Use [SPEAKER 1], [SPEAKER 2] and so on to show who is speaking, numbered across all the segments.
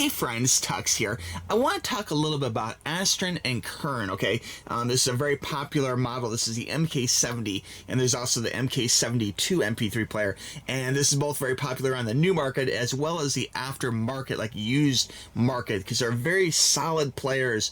[SPEAKER 1] Hey friends, Tux here. I want to talk a little bit about Astell&Kern, okay? This is a very popular model. This is the MK70, and there's also the MK72 MP3 player. And this is both very popular on the new market as well as the aftermarket, like used market, because they're very solid players,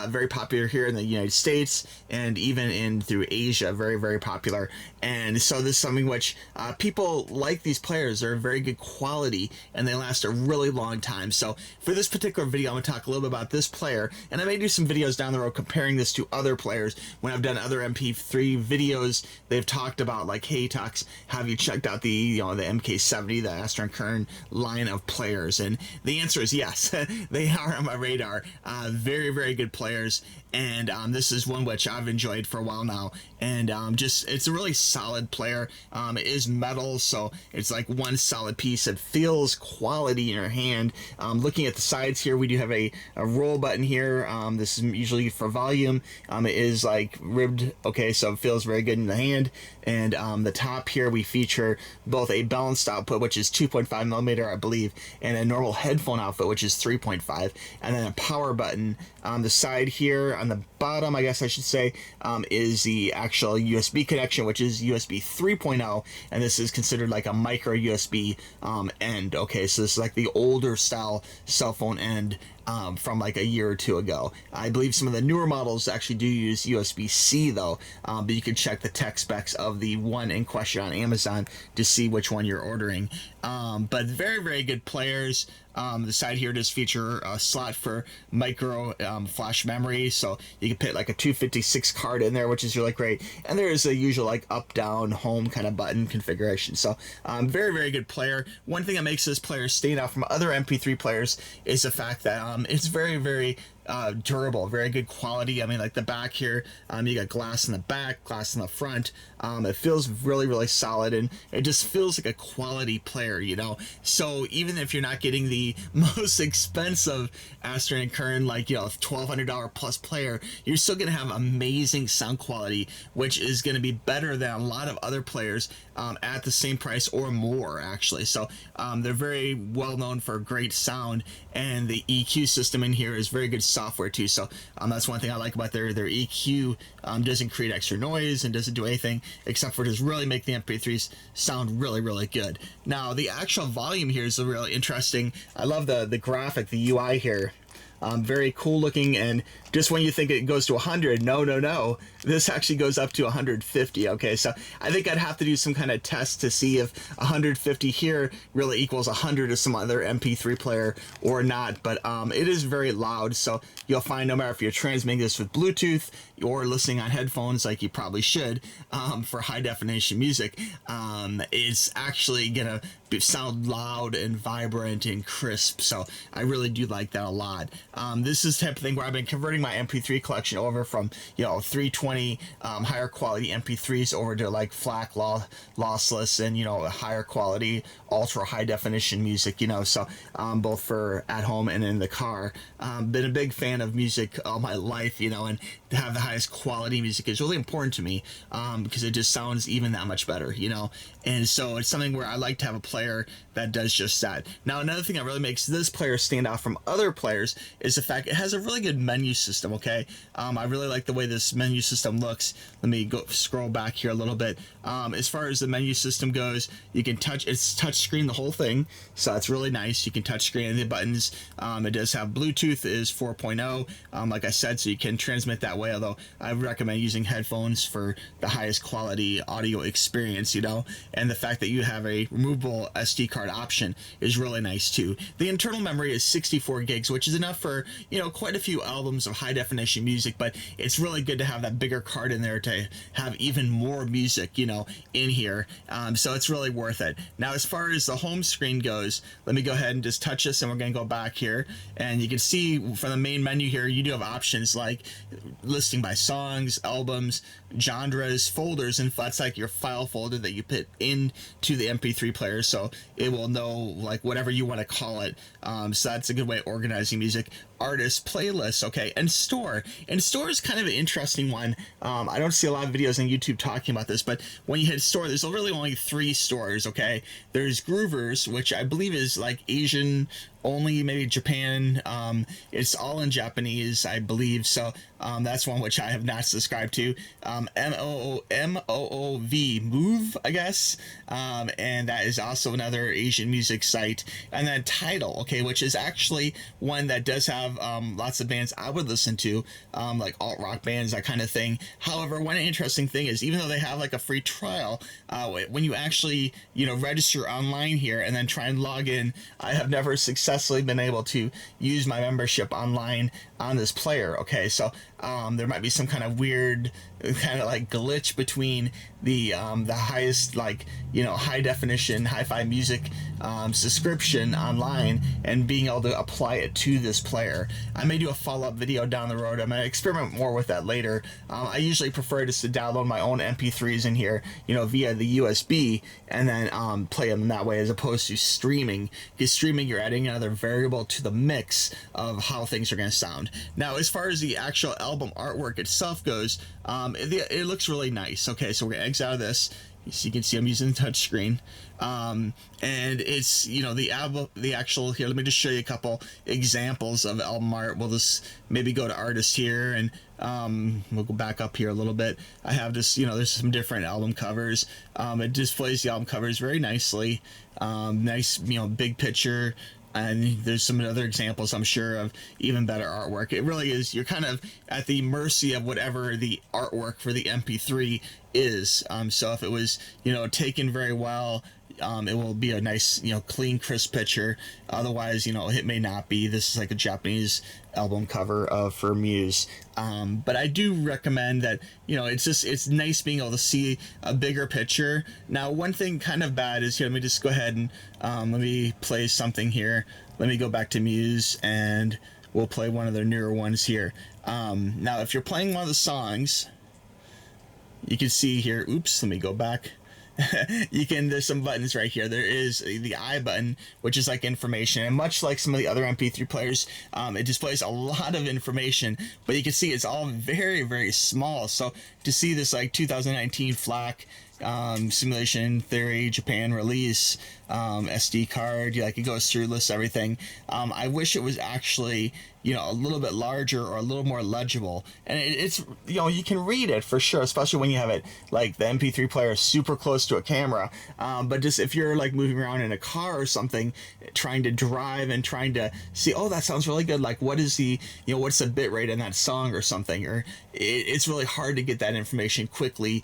[SPEAKER 1] very popular here in the United States and even in through Asia, very, very popular. And so this is something which people like these players. They're very good quality and they last a really long time. So for this particular video, I'm going to talk a little bit about this player, and I may do some videos down the road comparing this to other players. When I've done other MP3 videos, they've talked about like, hey Tux, have you checked out the the MK70, the Astell&Kern line of players? And the answer is yes. They are on my radar. Very, very good players, and this is one which I've enjoyed for a while now, and it's a really solid player. It is metal, so it's like one solid piece. It feels quality in your hand. Looking at the sides here, we do have a roll button here. This is usually for volume. It is like ribbed, okay, so it feels very good in the hand. And the top here, we feature both a balanced output, which is 2.5 millimeter, I believe, and a normal headphone output, which is 3.5, and then a power button. On the side here, on the bottom, I guess I should say, is the actual USB connection, which is USB 3.0, and this is considered like a micro USB end. Okay, so this is like the older style cell phone end from like a year or two ago. I believe some of the newer models actually do use USB-C though, but you can check the tech specs of the one in question on Amazon to see which one you're ordering. But very, very good players. The side here does feature a slot for micro flash memory, so you can put like a 256 card in there, which is really great. And there is a usual like up, down, home kind of button configuration. So very, very good player. One thing that makes this player stand out from other MP3 players is the fact that it's very, very durable, very good quality. I mean, like the back here, you got glass in the back, glass in the front. It feels really, really solid, and it just feels like a quality player, So even if you're not getting the most expensive Astell&Kern, like $1,200 plus player, you're still gonna have amazing sound quality, which is gonna be better than a lot of other players at the same price or more, actually. So they're very well known for great sound, and the EQ system in here is very good software too. So that's one thing I like about their EQ. Doesn't create extra noise and doesn't do anything except for just really make the MP3s sound really, really good. Now the actual volume here is really interesting. I love the graphic, the UI here. Very cool looking, and just when you think it goes to 100, no, this actually goes up to 150. Okay, so I think I'd have to do some kind of test to see if 150 here really equals 100 to some other MP3 player or not, but it is very loud, so you'll find no matter if you're transmitting this with Bluetooth or listening on headphones like you probably should for high definition music, it's actually gonna sound loud and vibrant and crisp. So I really do like that a lot. This is the type of thing where I've been converting my MP3 collection over from 320 higher quality MP3s over to like FLAC lossless and higher quality ultra high definition music, so both for at home and in the car. Been a big fan of music all my life, and to have the highest quality music is really important to me, because it just sounds even that much better, and so it's something where I like to have a player that does just that. Now another thing that really makes this player stand out from other players is the fact it has a really good menu system. Okay, I really like the way this menu system looks. Let me scroll back here a little bit. As far as the menu system goes, you can it's touch screen the whole thing, so that's really nice. You can touch screen the buttons. It does have Bluetooth, is 4.0, like I said, so you can transmit that way, although I recommend using headphones for the highest quality audio experience, and the fact that you have a removable SD card option is really nice too. The internal memory is 64 gigs, which is enough for quite a few albums of high definition music, but it's really good to have that bigger card in there to have even more music in here, so it's really worth it. Now as far as the home screen goes, let me go ahead and just touch this, and we're going to go back here, and you can see from the main menu here you do have options like listing by songs, albums, genres, folders, and that's like your file folder that you put into the MP3 player, so it will know like whatever you want to call it. So that's a good way of organizing music. Artist, playlists, okay, and store. And store is kind of an interesting one. I don't see a lot of videos on YouTube talking about this, but when you hit store, there's really only 3 stores, okay? There's Groovers, which I believe is like Asian only maybe Japan. It's all in Japanese, I believe. So that's one which I have not subscribed to. MOOV, Move, I guess. And that is also another Asian music site. And then Tidal, okay, which is actually one that does have lots of bands I would listen to, like alt rock bands, that kind of thing. However, one interesting thing is, even though they have like a free trial, when you actually, register online here and then try and log in, I have never successfully been able to use my membership online on this player. Okay, so there might be some kind of weird kind of like glitch between the highest, like, high definition hi-fi music subscription online and being able to apply it to this player. I may do a follow-up video down the road. I'm going to experiment more with that later. I usually prefer just to download my own MP3s in here, via the USB, and then play them that way, as opposed to streaming. Because streaming, you're adding another variable to the mix of how things are going to sound. Now, as far as the actual album artwork itself goes, it looks really nice. Okay, so we're going to exit out of this. So you can see I'm using the touch screen. And it's, the actual, here, let me just show you a couple examples of album art. We'll just maybe go to artist here, and we'll go back up here a little bit. I have this, there's some different album covers. It displays the album covers very nicely. Nice, big picture. And there's some other examples, I'm sure, of even better artwork. It really is, you're kind of at the mercy of whatever the artwork for the MP3 is. So if it was, taken very well, it will be a nice, clean, crisp picture. Otherwise, it may not be. This is like a Japanese album cover for Muse. But I do recommend that, it's nice being able to see a bigger picture. Now, one thing kind of bad is here, let me just go ahead and let me play something here. Let me go back to Muse, and we'll play one of their newer ones here. Now, if you're playing one of the songs, you can see here, oops, let me go back. There's some buttons right here. There is the I button, which is like information, and much like some of the other MP3 players, it displays a lot of information, but you can see it's all very, very small. So to see this like 2019 FLAC simulation theory Japan release, SD card, like, it goes through, lists everything. I wish it was actually, a little bit larger or a little more legible, and it's, you can read it for sure, especially when you have it like the MP3 player super close to a camera. But just if you're like moving around in a car or something, trying to drive and trying to see, oh, that sounds really good, like what is the, what's the bit rate in that song or something, or it's really hard to get that information quickly,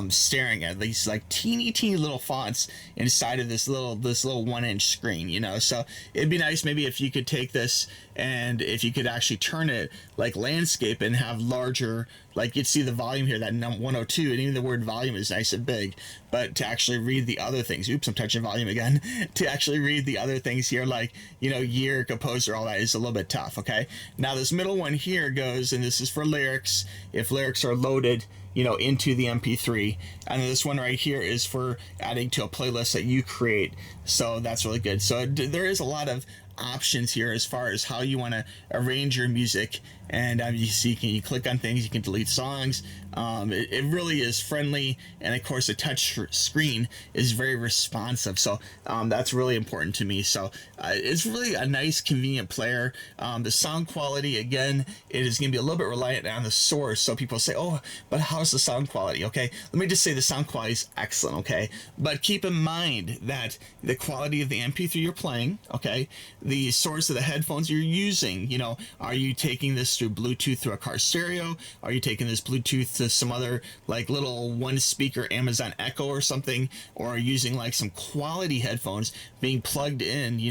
[SPEAKER 1] staring at these like teeny little fonts inside of this little 1-inch screen. So it'd be nice maybe if you could take this, and if you could actually turn it like landscape and have larger, like you'd see the volume here, that 102, and even the word volume is nice and big. But to actually read the other things, oops, I'm touching volume again, to actually read the other things here, like, year, composer, all that, is a little bit tough. Okay, now this middle one here goes, and this is for lyrics, if lyrics are loaded, into the MP3. And this one right here is for adding to a playlist that you create. So that's really good. So there is a lot of options here as far as how you want to arrange your music, and you see, you click on things, you can delete songs. It really is friendly, and of course the touch screen is very responsive, so that's really important to me. So it's really a nice, convenient player. The sound quality, again, it is going to be a little bit reliant on the source. So people say, oh, but how's the sound quality? Okay, let me just say the sound quality is excellent. Okay, but keep in mind that the quality of the MP3 you're playing, okay, the source of the headphones you're using, are you taking this through Bluetooth through a car stereo? Are you taking this Bluetooth to some other like little one speaker Amazon Echo or something? Or are you using like some quality headphones being plugged in,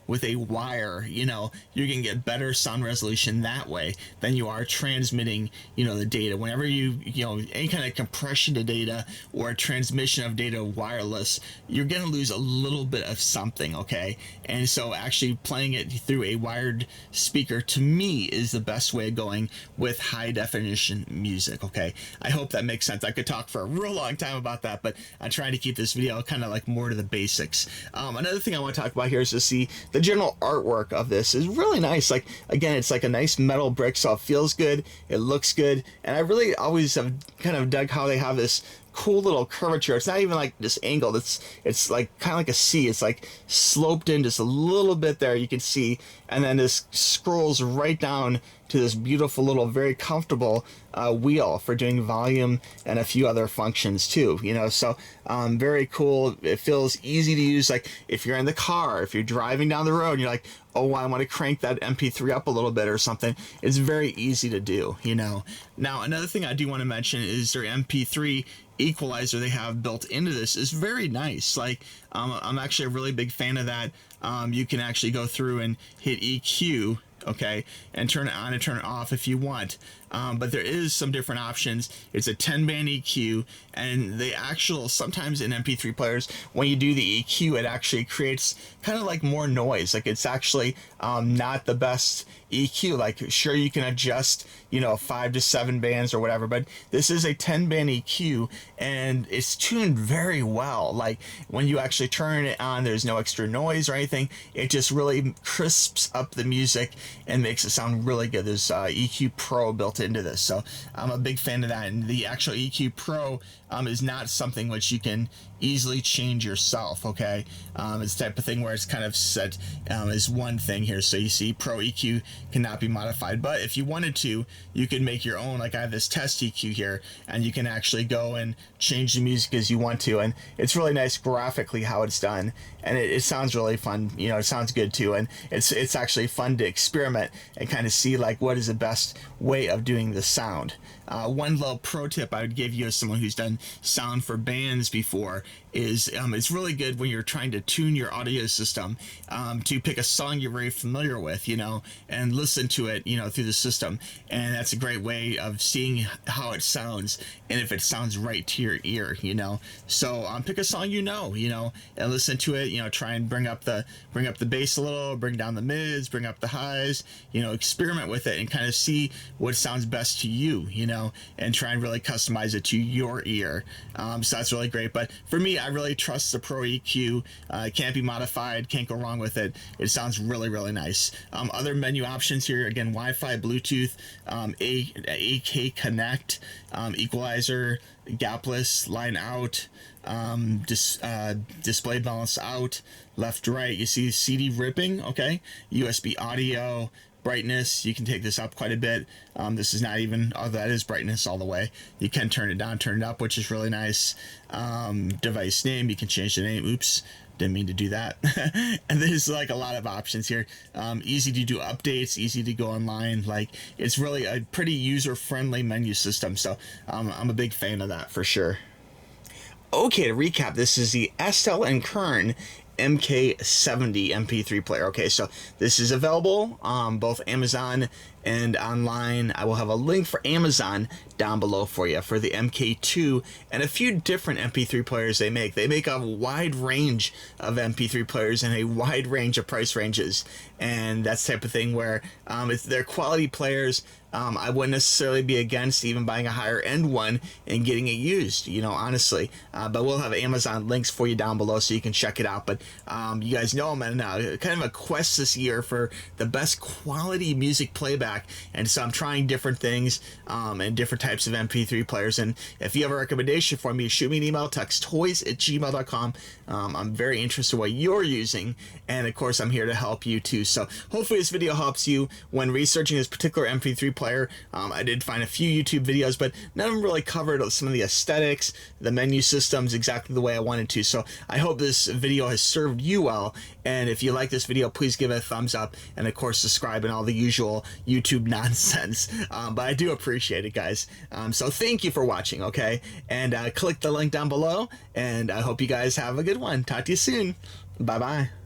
[SPEAKER 1] with a wire? You're gonna get better sound resolution that way than you are transmitting, the data. Whenever any kind of compression to data or transmission of data wireless, you're gonna lose a little bit of something. Okay, and so actually playing it through a wired speaker, to me, is the best way of going with high definition music. Okay, I hope that makes sense. I could talk for a real long time about that, but I'm trying to keep this video kind of like more to the basics. Another thing I want to talk about here is to see the general artwork of this is really nice. Like, again, it's like a nice metal brick, so it feels good, it looks good, and I really always have kind of dug how they have this cool little curvature. It's not even like this angled. It's like kind of like a C. It's like sloped in just a little bit there. You can see, and then this scrolls right down to this beautiful little, very comfortable wheel for doing volume and a few other functions too. You know, so very cool. It feels easy to use. Like if you're in the car, if you're driving down the road, and you're like, oh, I want to crank that MP3 up a little bit or something. It's very easy to do, you know. Now, another thing I do want to mention is their MP3 equalizer they have built into this is very nice. Like, I'm actually a really big fan of that. You can actually go through and hit EQ, okay, and turn it on and turn it off if you want. But there is some different options. It's a 10-band EQ, and they actually, sometimes in MP3 players, when you do the EQ, it actually creates kind of like more noise. Like it's actually not the best EQ. Like sure, you can adjust, you know, 5 to 7 bands or whatever, but this is a 10-band EQ, and it's tuned very well. Like when you actually turn it on, there's no extra noise or anything. It just really crisps up the music and makes it sound really good. There's EQ Pro built into this, so I'm a big fan of that. And the actual EQ Pro is not something which you can easily change yourself, okay? It's the type of thing where it's kind of set as one thing here. So you see Pro EQ cannot be modified, but if you wanted to, you can make your own. Like I have this test EQ here, and you can actually go and change the music as you want to, and it's really nice graphically how it's done, and it sounds really fun. You know, it sounds good too, and it's actually fun to experiment and kind of see like what is the best way of doing the sound. One little pro tip I would give you as someone who's done sound for bands before is it's really good when you're trying to tune your audio system to pick a song you're very familiar with, you know, and listen to it, you know, through the system. And that's a great way of seeing how it sounds and if it sounds right to your ear, you know. So pick a song you know, and listen to it, you know, try and bring up the bass a little, bring down the mids, bring up the highs, you know, experiment with it and kind of see what sounds best to you, you know, and try and really customize it to your ear. So that's really great. But for me, I really trust the Pro EQ. It can't be modified, can't go wrong with it. It sounds really, really nice. Other menu options here, again, Wi-Fi, Bluetooth, AK Connect, equalizer, gapless, line out, display balance out, left, right. You see CD ripping, okay? USB audio, brightness, you can take this up quite a bit. This is not even, oh, that is brightness all the way. You can turn it down, turn it up, which is really nice. Device name, you can change the name. Oops, didn't mean to do that. And there's like a lot of options here. Easy to do updates, easy to go online. Like it's really a pretty user-friendly menu system. So I'm a big fan of that for sure. Okay, to recap, this is the Astell&Kern MK70 MP3 player. Okay, so this is available on both Amazon and online. I will have a link for Amazon down below for you for the MK2 and a few different MP3 players they make. They make a wide range of MP3 players and a wide range of price ranges, and that's the type of thing where they're quality players. I wouldn't necessarily be against even buying a higher end one and getting it used, you know, honestly. But we'll have Amazon links for you down below so you can check it out. But you guys know I'm in kind of a quest this year for the best quality music playback. And so I'm trying different things and different types of MP3 players. And if you have a recommendation for me, shoot me an email, text toys@gmail.com. I'm very interested in what you're using. And of course, I'm here to help you too. So hopefully this video helps you when researching this particular MP3 player. I did find a few YouTube videos, but none of them really covered some of the aesthetics, the menu systems exactly the way I wanted to. So I hope this video has served you well. And if you like this video, please give it a thumbs up and of course subscribe and all the usual YouTube nonsense. But I do appreciate it, guys. So thank you for watching, okay? And click the link down below, and I hope you guys have a good one. Talk to you soon. Bye-bye.